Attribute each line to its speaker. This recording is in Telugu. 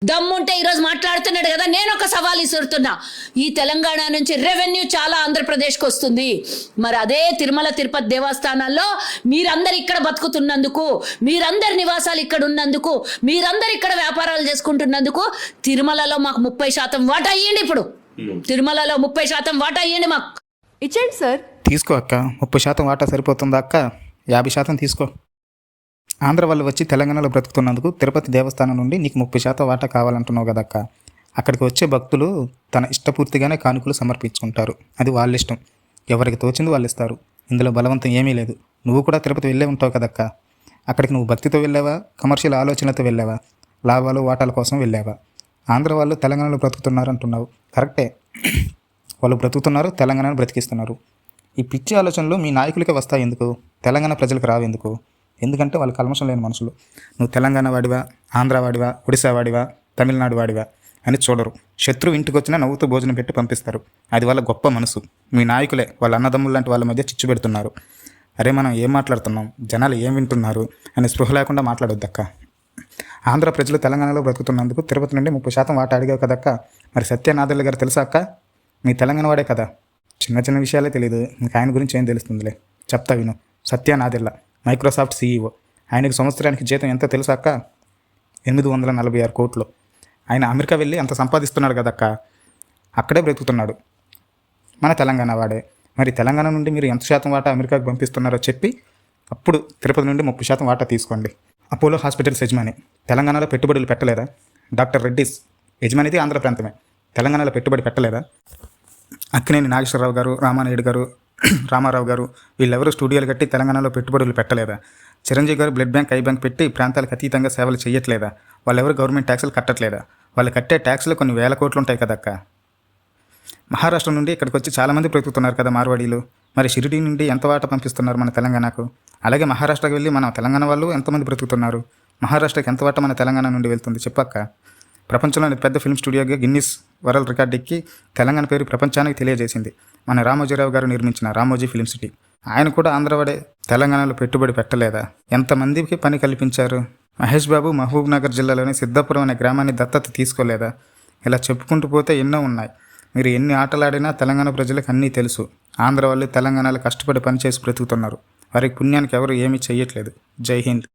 Speaker 1: దమ్ముంటే ఈరోజు మాట్లాడుతున్నాడు కదా, నేను ఒక సవాల్ ఇస్తున్నా. ఈ తెలంగాణ నుంచి రెవెన్యూ చాలా ఆంధ్రప్రదేశ్కి వస్తుంది. మరి అదే తిరుమల తిరుపతి దేవస్థానాల్లో మీరందరు ఇక్కడ బతుకుతున్నందుకు, మీరందరి నివాసాలు ఇక్కడ ఉన్నందుకు, మీరందరు ఇక్కడ వ్యాపారాలు చేసుకుంటున్నందుకు తిరుమలలో మాకు 30% వాటా ఇయ్యండి. ఇప్పుడు తిరుమలలో 30% వాటా ఇయ్యండి మాకు.
Speaker 2: ఇచ్చేయండి సార్.
Speaker 3: తీసుకో అక్క, 30% వాటా సరిపోతుందా అక్క? 50% తీసుకో. ఆంధ్ర వాళ్ళు వచ్చి తెలంగాణలో బ్రతుకుతున్నందుకు తిరుపతి దేవస్థానం నుండి నీకు 30% వాటా కావాలంటున్నావు కదక్క. అక్కడికి వచ్చే భక్తులు తన ఇష్టపూర్తిగానే కానుకలు సమర్పించుకుంటారు. అది వాళ్ళ ఇష్టం, ఎవరికి తోచింది వాళ్ళు ఇస్తారు. ఇందులో బలవంతం ఏమీ లేదు. నువ్వు కూడా తిరుపతి వెళ్ళే ఉంటావు కదక్క. అక్కడికి నువ్వు భక్తితో వెళ్ళావా, కమర్షియల్ ఆలోచనలతో వెళ్ళావా, లాభాలు వాటాల కోసం వెళ్ళావా? ఆంధ్ర వాళ్ళు తెలంగాణలో బ్రతుకుతున్నారు అంటున్నావు, కరెక్టే. వాళ్ళు బ్రతుకుతున్నారు, తెలంగాణను బ్రతికిస్తున్నారు. ఈ పిచ్చి ఆలోచనలు మీ నాయకులకే వస్తాయి ఎందుకు? తెలంగాణ ప్రజలకు రావెందుకు? ఎందుకంటే వాళ్ళు కల్మషం లేని మనుషులు. నువ్వు తెలంగాణ వాడివా, ఆంధ్ర వాడివా, ఒడిశా వాడివా, తమిళనాడు వాడివా అని చూడరు. శత్రువు ఇంటికి వచ్చినా నవ్వుతూ భోజనం పెట్టి పంపిస్తారు. అది వాళ్ళ గొప్ప మనసు. మీ నాయకులే వాళ్ళ అన్నదమ్ములు లాంటి వాళ్ళ మధ్య చిచ్చు పెడుతున్నారు. అరే మనం ఏం మాట్లాడుతున్నాం, జనాలు ఏం వింటున్నారు అని స్పృహ లేకుండా మాట్లాడొద్దక్క. ఆంధ్ర ప్రజలు తెలంగాణలో బ్రతుకుతున్నందుకు తిరుపతి నుండి 30% వాటా అడిగావు కదక్క. మరి సత్యనాదెల్ల గారు తెలుసా అక్క? మీ తెలంగాణ వాడే కదా. చిన్న చిన్న విషయాలే తెలియదు, ఇంకా ఆయన గురించి ఏం తెలుస్తుందిలే. చెప్తా విను. Satya Nadella Microsoft CEO. ఆయనకు సంవత్సరానికి జీతం ఎంతో తెలుసా అక్క? 846 కోట్లు. ఆయన అమెరికా వెళ్ళి అంత సంపాదిస్తున్నాడు కదక్క. అక్కడే బ్రతుకుతున్నాడు. మన తెలంగాణ వాడే. మరి తెలంగాణ నుండి మీరు ఎంత శాతం వాటా అమెరికాకు పంపిస్తున్నారో చెప్పి అప్పుడు తిరుపతి నుండి 30% వాటా తీసుకోండి. అపోలో హాస్పిటల్స్ యజమాని తెలంగాణలో పెట్టుబడులు పెట్టలేదా? డాక్టర్ రెడ్డిస్ యజమానిది ఆంధ్ర ప్రాంతమే, తెలంగాణలో పెట్టుబడి పెట్టలేదా? అక్కినేని నాగేశ్వరరావు గారు, రామానాయుడు గారు, రామారావు గారు వీళ్ళెవరూ స్టూడియోలు కట్టి తెలంగాణలో పెట్టుబడులు పెట్టలేదా? చిరంజీవి గారు బ్లడ్ బ్యాంక్, ఐ బ్యాంక్ పెట్టి ప్రాంతాలకు అతీతంగా సేవలు చేయట్లేదా? వాళ్ళెవరు గవర్నమెంట్ ట్యాక్సులు కట్టట్లేదా? వాళ్ళు కట్టే ట్యాక్సులు కొన్ని వేల కోట్లు ఉంటాయి కదక్క. మహారాష్ట్ర నుండి ఇక్కడికి వచ్చి చాలామంది బ్రతుకుతున్నారు కదా మార్వాడీలు. మరి షిరిడీ నుండి ఎంత వాటా పంపిస్తున్నారు మన తెలంగాణకు? అలాగే మహారాష్ట్రకి వెళ్ళి మన తెలంగాణ వాళ్ళు ఎంతమంది బ్రతుకుతున్నారు? మహారాష్ట్రకి ఎంత వాటా మన తెలంగాణ నుండి వెళ్తుంది చెప్పక్క. ప్రపంచంలోని పెద్ద ఫిల్మ్ స్టూడియోగా గిన్నిస్ వరల్డ్ రికార్డ్ ఎక్కి తెలంగాణ పేరు ప్రపంచానికి తెలియజేసింది మన రామోజీరావు గారు నిర్మించిన రామోజీ ఫిల్మ్ సిటీ. ఆయన కూడా ఆంధ్రవాడే. తెలంగాణలో పెట్టుబడి పెట్టలేదా? ఎంతమందికి పని కల్పించారు? మహేష్ బాబు మహబూబ్ నగర్ జిల్లాలోని సిద్ధాపురం అనే గ్రామాన్ని దత్తత తీసుకోలేదా? ఇలా చెప్పుకుంటూ పోతే ఎన్నో ఉన్నాయి. మీరు ఎన్ని ఆటలాడినా తెలంగాణ ప్రజలకు అన్నీ తెలుసు. ఆంధ్ర వాళ్ళు తెలంగాణలో కష్టపడి పనిచేసి బ్రతుకుతున్నారు. వారికి పుణ్యానికి ఎవరు ఏమీ చెయ్యట్లేదు. జై హింద్.